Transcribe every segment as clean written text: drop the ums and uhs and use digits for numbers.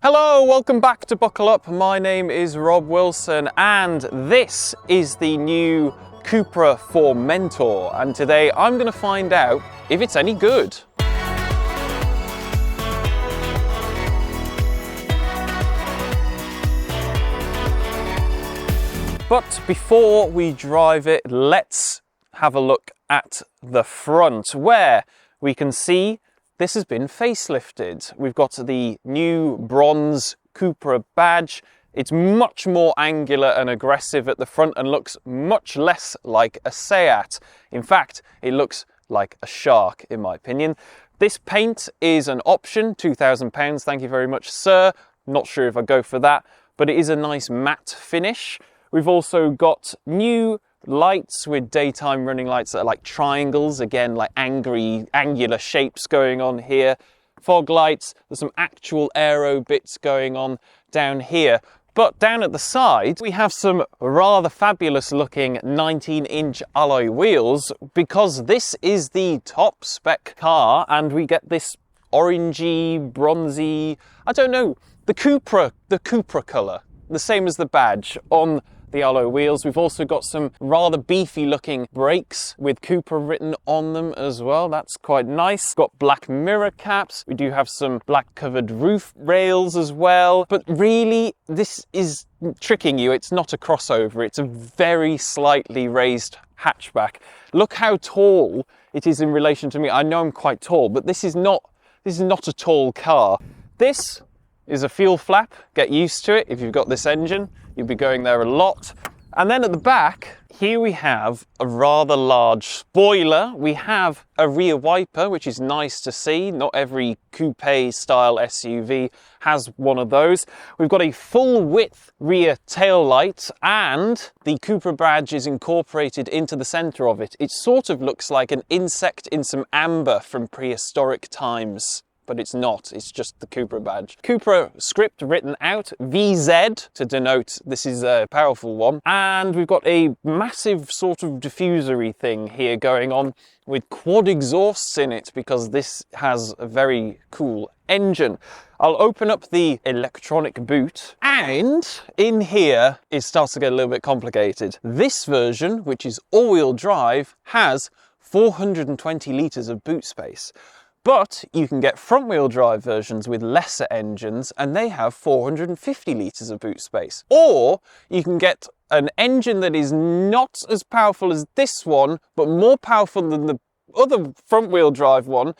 Hello, welcome back to Buckle Up. My name is Rob Wilson and this is the new Cupra Formentor, and today I'm going to find out if it's any good. But before we drive it, let's have a look at the front, where we can see this has been facelifted. We've got the new bronze Cupra badge. It's much more angular and aggressive at the front and looks much less like a Seat. In fact, it looks like a shark, in my opinion. This paint is an option, £2,000. Thank you very much, sir. Not sure if I go for that, but it is a nice matte finish. We've also got new lights with daytime running lights that are like triangles, again like angular shapes going on here. Fog lights, there's some actual aero bits going on down here. But down at the side we have some rather fabulous looking 19-inch alloy wheels, because this is the top spec car and we get this orangey, bronzy, I don't know, the Cupra colour, the same as the badge on the alloy wheels. We've also got some rather beefy looking brakes with Cupra written on them as well. That's quite nice. Got black mirror caps. We do have some black covered roof rails as well. But really, this is tricking you. It's not a crossover. It's a very slightly raised hatchback. Look how tall it is in relation to me. I know I'm quite tall, but this is not a tall car. This is a fuel flap. Get used to it. If you've got this engine, you'll be going there a lot. And then at the back, here we have a rather large spoiler. We have a rear wiper, which is nice to see. Not every coupe style SUV has one of those. We've got a full width rear tail light, and the Cupra badge is incorporated into the center of it. It sort of looks like an insect in some amber from prehistoric times. But it's not, it's just the Cupra badge. Cupra script written out, VZ, to denote this is a powerful one. And we've got a massive sort of diffusory thing here going on with quad exhausts in it, because this has a very cool engine. I'll open up the electronic boot, and in here it starts to get a little bit complicated. This version, which is all-wheel drive, has 420 litres of boot space. But you can get front-wheel drive versions with lesser engines and they have 450 litres of boot space. Or you can get an engine that is not as powerful as this one, but more powerful than the other front-wheel drive one,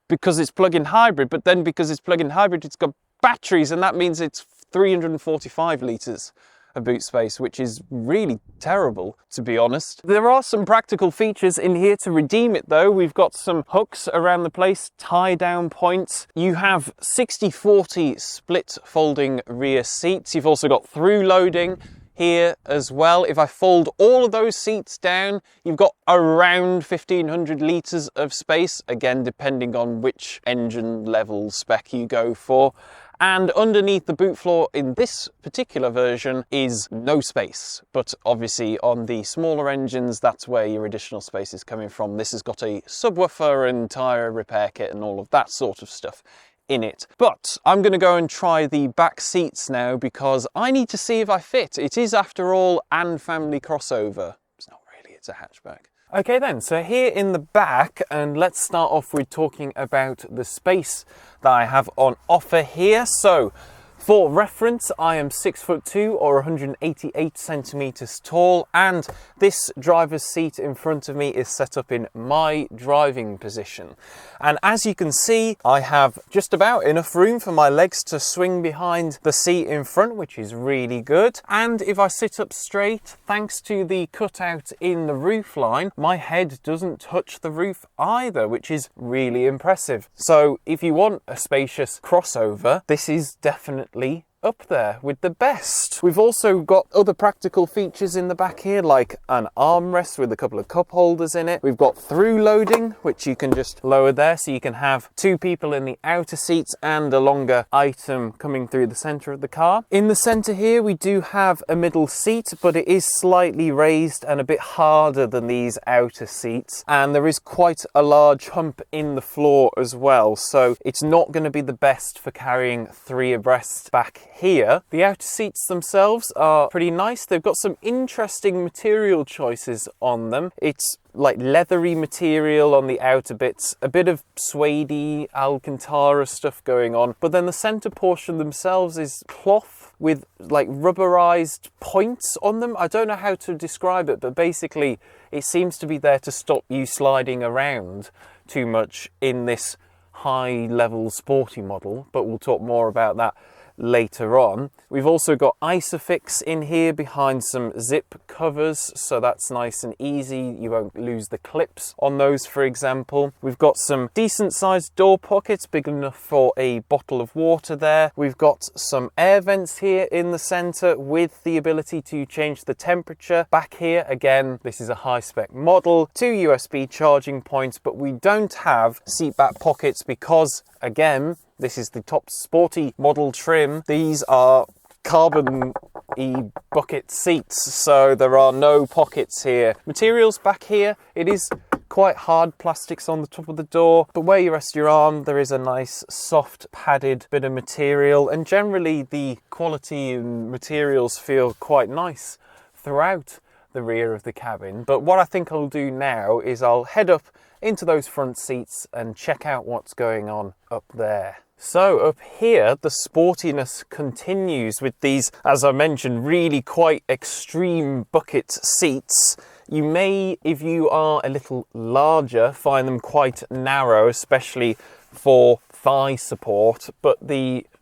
because it's plug-in hybrid. But then because it's plug-in hybrid, it's got batteries, and that means it's 345 litres of boot space, which is really terrible, to be honest. There are some practical features in here to redeem it though. We've got some hooks around the place, tie down points. You have 60/40 split folding rear seats. You've also got through loading here as well. If I fold all of those seats down, you've got around 1500 litres of space, again depending on which engine level spec you go for. And underneath the boot floor in this particular version is no space. But obviously on the smaller engines, that's where your additional space is coming from. This has got a subwoofer and tyre repair kit and all of that sort of stuff in it. But I'm going to go and try the back seats now, because I need to see if I fit. It is, after all, an family crossover. It's not really, it's a hatchback. Okay then, so here in the back, and let's start off with talking about the space that I have on offer here. So, for reference, I am 6'2" or 188 centimeters tall, and this driver's seat in front of me is set up in my driving position. And as you can see, I have just about enough room for my legs to swing behind the seat in front, which is really good. And if I sit up straight, thanks to the cutout in the roofline, my head doesn't touch the roof either, which is really impressive. So if you want a spacious crossover, this is definitely up there with the best. finished. We've also got other practical features in the back here, like an armrest with a couple of cup holders in it. We've got through loading, which you can just lower there, so you can have two people in the outer seats and a longer item coming through the center of the car. In the center here, we do have a middle seat, but it is slightly raised and a bit harder than these outer seats. And there is quite a large hump in the floor as well, so it's not going to be the best for carrying three abreast back here. The outer seats themselves are pretty nice. They've got some interesting material choices on them. It's like leathery material on the outer bits, a bit of suede-y Alcantara stuff going on, but then the center portion themselves is cloth with like rubberized points on them. I don't know how to describe it, but basically it seems to be there to stop you sliding around too much in this high level sporty model, but we'll talk more about that later on. We've also got Isofix in here behind some zip covers, so that's nice and easy. You won't lose the clips on those, for example. We've got some decent sized door pockets, big enough for a bottle of water there. We've got some air vents here in the center with the ability to change the temperature. Back here, again, this is a high spec model, 2 USB charging points, but we don't have seat back pockets because, again, this is the top sporty model trim. These are carbon-y bucket seats, so there are no pockets here. Materials back here, it is quite hard plastics on the top of the door, but where you rest your arm, there is a nice soft padded bit of material, and generally the quality and materials feel quite nice throughout the rear of the cabin. But what I think I'll do now is I'll head up into those front seats and check out what's going on up there. So up here, the sportiness continues with these, as I mentioned, really quite extreme bucket seats. You may, if you are a little larger, find them quite narrow, especially for thigh support. But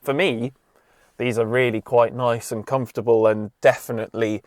for me, these are really quite nice and comfortable and definitely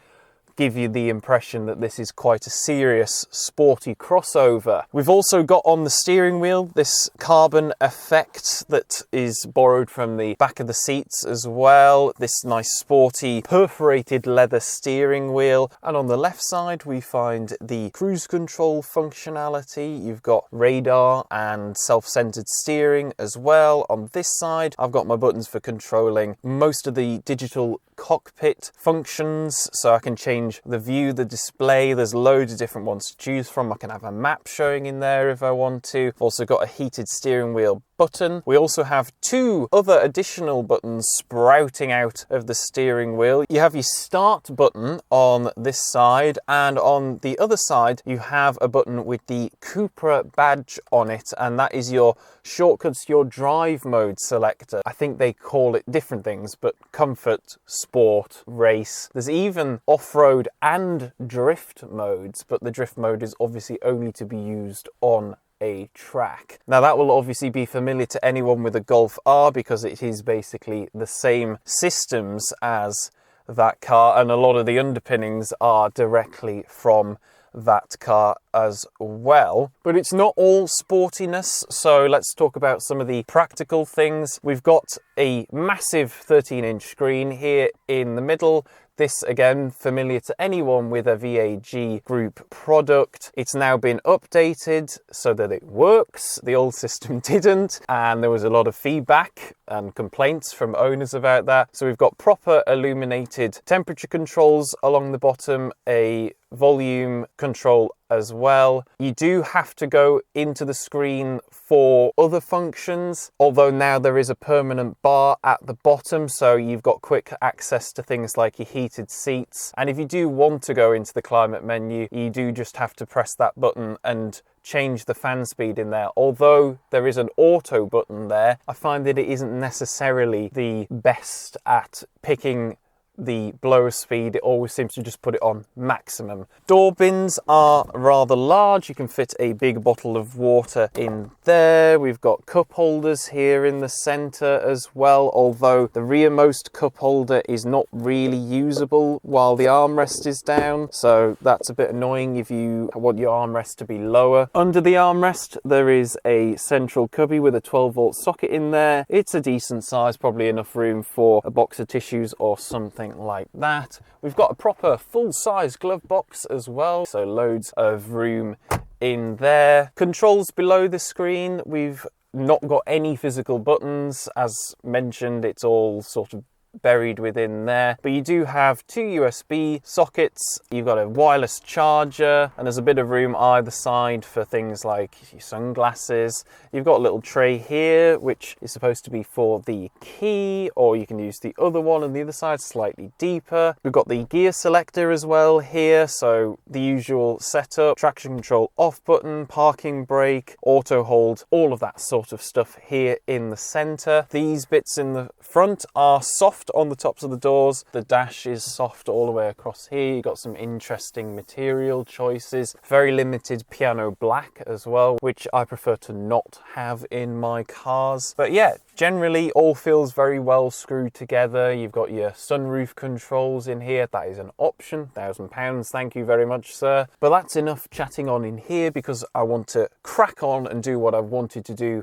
give you the impression that this is quite a serious sporty crossover. We've also got on the steering wheel this carbon effect that is borrowed from the back of the seats as well. This nice sporty perforated leather steering wheel. And on the left side we find the cruise control functionality. You've got radar and self-centered steering as well. On this side I've got my buttons for controlling most of the digital cockpit functions, so I can change the view, the display. There's loads of different ones to choose from. I can have a map showing in there if I want to. I've also got a heated steering wheel button. We also have two other additional buttons sprouting out of the steering wheel. You have your start button on this side, and on the other side you have a button with the Cupra badge on it, and that is your shortcuts, your drive mode selector. I think they call it different things, but comfort, sport, race. There's even off-road and drift modes, but the drift mode is obviously only to be used on a track. Now that will obviously be familiar to anyone with a Golf R because it is basically the same systems as that car, and a lot of the underpinnings are directly from that car as well. But it's not all sportiness, so let's talk about some of the practical things. We've got a massive 13-inch screen here in the middle. This, again, familiar to anyone with a VAG group product. It's now been updated so that it works. The old system didn't, and there was a lot of feedback and complaints from owners about that. So we've got proper illuminated temperature controls along the bottom, a volume control as well. You do have to go into the screen for other functions, although now there is a permanent bar at the bottom, so you've got quick access to things like your heated seats. And if you do want to go into the climate menu, you do just have to press that button and change the fan speed in there. Although there is an auto button there, I find that it isn't necessarily the best at picking the blower speed. It always seems to just put it on maximum. Door bins are rather large. You can fit a big bottle of water in there. We've got cup holders here in the center as well, although the rearmost cup holder is not really usable while the armrest is down, so that's a bit annoying if you want your armrest to be lower. Under the armrest there is a central cubby with a 12-volt socket in there. It's a decent size, probably enough room for a box of tissues or something something like that. We've got a proper full-size glove box as well, so loads of room in there. Controls below the screen, we've not got any physical buttons. As mentioned, it's all sort of buried within there, but you do have two USB sockets, you've got a wireless charger, and there's a bit of room either side for things like your sunglasses. You've got a little tray here which is supposed to be for the key, or you can use the other one on the other side, slightly deeper. We've got the gear selector as well here, so the usual setup, traction control off button, parking brake, auto hold, all of that sort of stuff here in the center. These bits in the front are soft on the tops of the doors. The dash is soft all the way across here. You've got some interesting material choices. Very limited piano black as well, which I prefer to not have in my cars. But yeah, generally all feels very well screwed together. You've got your sunroof controls in here. That is an option, £1,000. Thank you very much, sir. But that's enough chatting on in here because I want to crack on and do what I've wanted to do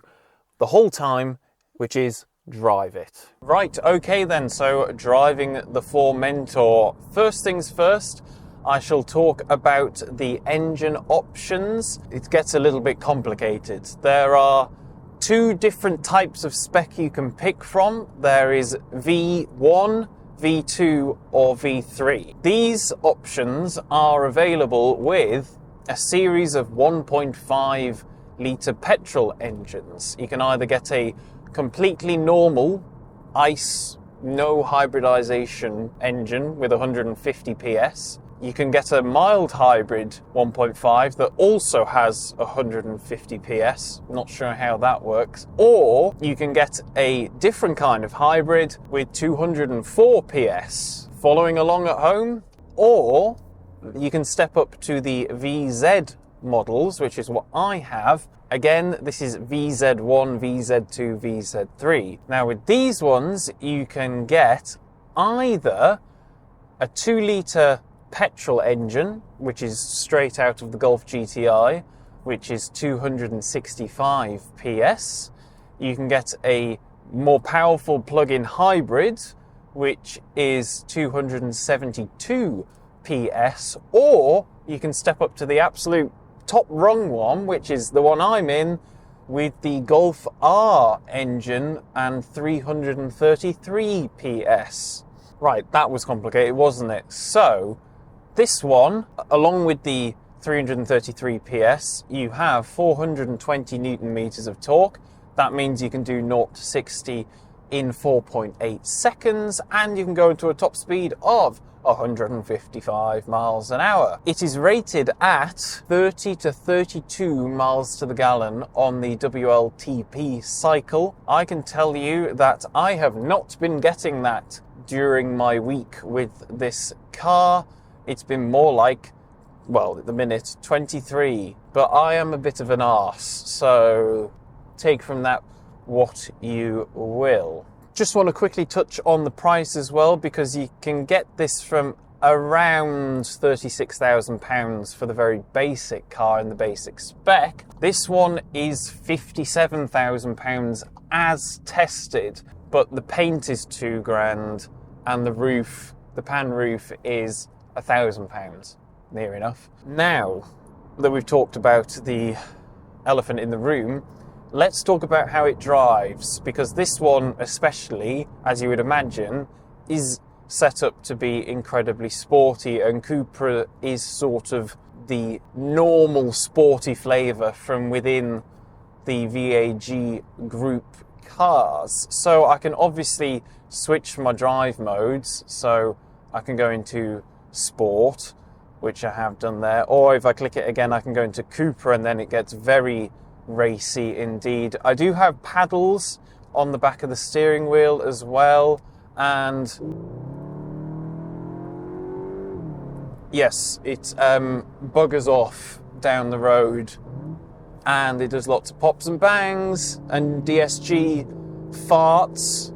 the whole time, which is drive it. Right, okay then, so driving the Formentor. First things first, I shall talk about the engine options. It gets a little bit complicated. There are two different types of spec you can pick from. There is V1, V2 or V3. These options are available with a series of 1.5 litre petrol engines. You can either get a completely normal ICE, no hybridization engine with 150 PS. You can get a mild hybrid 1.5 that also has 150 PS. Not sure how that works. Or you can get a different kind of hybrid with 204 PS. Following along at home? Or you can step up to the VZ models, which is what I have. Again, this is VZ1, VZ2, VZ3. Now with these ones, you can get either a 2 litre petrol engine, which is straight out of the Golf GTI, which is 265 PS. You can get a more powerful plug-in hybrid, which is 272 PS, or you can step up to the absolute top rung one, which is the one I'm in, with the Golf R engine and 333 PS. Right, that was complicated, wasn't it? So this one, along with the 333 PS, you have 420 Newton meters of torque. That means you can do 0 to 60 in 4.8 seconds, and you can go into a top speed of 155 miles an hour. It is rated at 30 to 32 miles to the gallon on the WLTP cycle. I can tell you that I have not been getting that during my week with this car. It's been more like, well, at the minute, 23. But I am a bit of an arse, so take from that what you will. Just want to quickly touch on the price as well, because you can get this from around £36,000 for the very basic car in the basic spec. This one is £57,000 as tested, but the paint is £2,000 and the roof, the pan roof, is £1,000, near enough. Now that we've talked about the elephant in the room, let's talk about how it drives, because this one especially, as you would imagine, is set up to be incredibly sporty, and Cupra is sort of the normal sporty flavour from within the VAG group cars. So I can obviously switch my drive modes, so I can go into sport, which I have done there, or if I click it again I can go into Cupra, and then it gets very racy indeed. I do have paddles on the back of the steering wheel as well, and yes, it buggers off down the road, and it does lots of pops and bangs and DSG farts,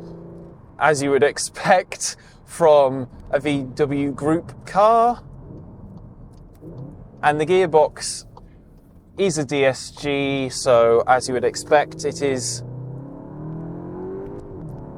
as you would expect from a VW group car. And the gearbox is a DSG, so as you would expect, it is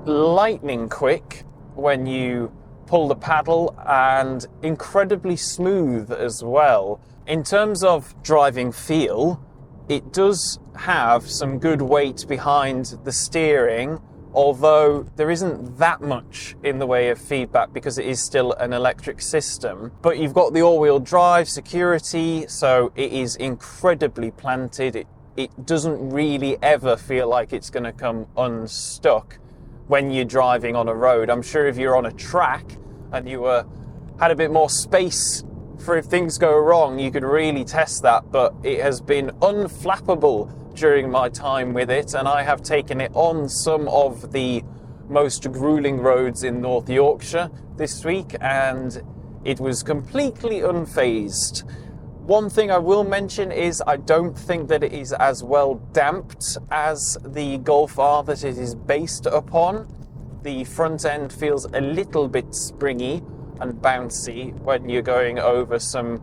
lightning quick when you pull the paddle, and incredibly smooth as well. In terms of driving feel, it does have some good weight behind the steering, although there isn't that much in the way of feedback because it is still an electric system. But you've got the all-wheel drive security, so it is incredibly planted. It doesn't really ever feel like it's going to come unstuck when you're driving on a road. I'm sure if you're on a track and you had a bit more space for if things go wrong, you could really test that, but it has been unflappable during my time with it, and I have taken it on some of the most grueling roads in North Yorkshire this week, and it was completely unfazed. One thing I will mention is I don't think that it is as well damped as the Golf R that it is based upon. The front end feels a little bit springy and bouncy when you're going over some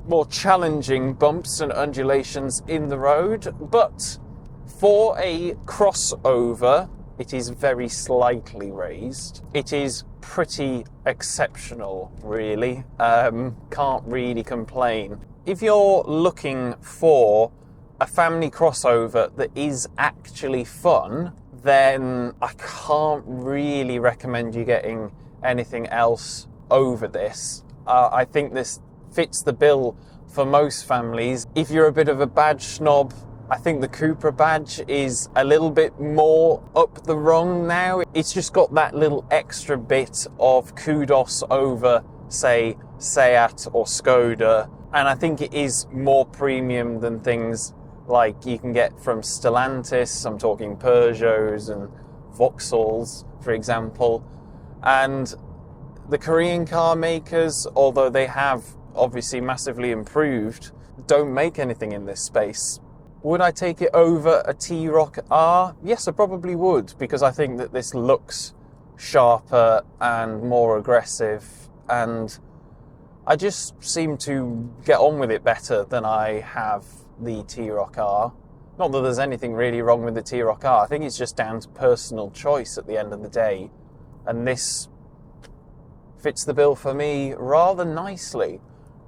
more challenging bumps and undulations in the road, but for a crossover, it is very slightly raised. It is pretty exceptional, really. Can't really complain. If you're looking for a family crossover that is actually fun, then I can't really recommend you getting anything else over this. I think this fits the bill for most families. If you're a bit of a badge snob, I think the Cupra badge is a little bit more up the rung now. It's just got that little extra bit of kudos over, say, Seat or Skoda, and I think it is more premium than things like you can get from Stellantis. I'm talking Peugeots and Vauxhalls, for example. And the Korean car makers, although they have obviously massively improved, don't make anything in this space. Would I take it over a T Roc R? Yes, I probably would, because I think that this looks sharper and more aggressive, and I just seem to get on with it better than I have the T Roc R. Not that there's anything really wrong with the T Roc R. I think it's just down to personal choice at the end of the day, and this fits the bill for me rather nicely.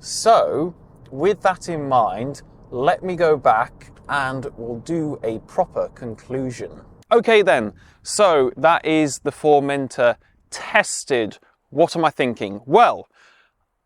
So, with that in mind, let me go back and we'll do a proper conclusion. Okay then, so that is the Formentor tested. What am I thinking? Well,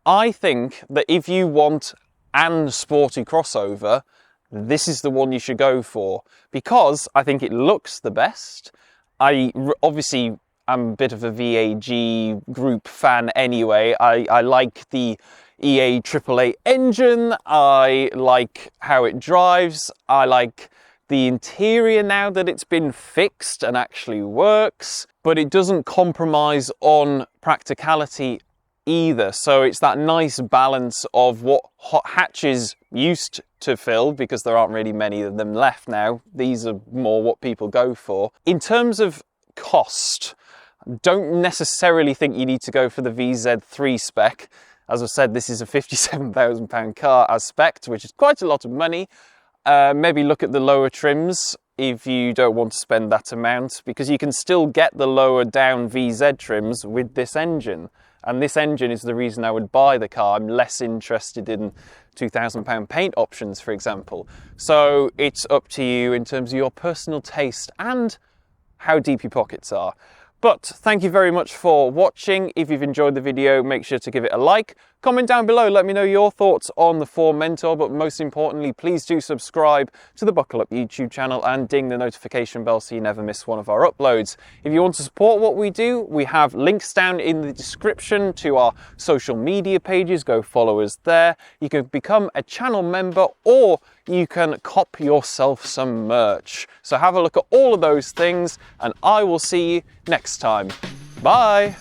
I think that if you want an sporty crossover, this is the one you should go for, because I think it looks the best. Obviously, I'm a bit of a VAG group fan anyway. I like the AAA engine, I like how it drives, I like the interior now that it's been fixed and actually works, but it doesn't compromise on practicality either. So it's that nice balance of what hot hatches used to fill, because there aren't really many of them left now. These are more what people go for. In terms of cost, don't necessarily think you need to go for the VZ3 spec. As I said, this is a £57,000 car as spec'd, which is quite a lot of money. Maybe look at the lower trims if you don't want to spend that amount, because you can still get the lower down VZ trims with this engine. And this engine is the reason I would buy the car. I'm less interested in £2,000 paint options, for example. So it's up to you in terms of your personal taste and how deep your pockets are. But thank you very much for watching. If you've enjoyed the video, make sure to give it a like. Comment down below, let me know your thoughts on the Formentor, but most importantly, please do subscribe to the Buckle Up YouTube channel and ding the notification bell so you never miss one of our uploads. If you want to support what we do, we have links down in the description to our social media pages. Go follow us there. You can become a channel member, or you can cop yourself some merch. So have a look at all of those things, and I will see you next time. Bye!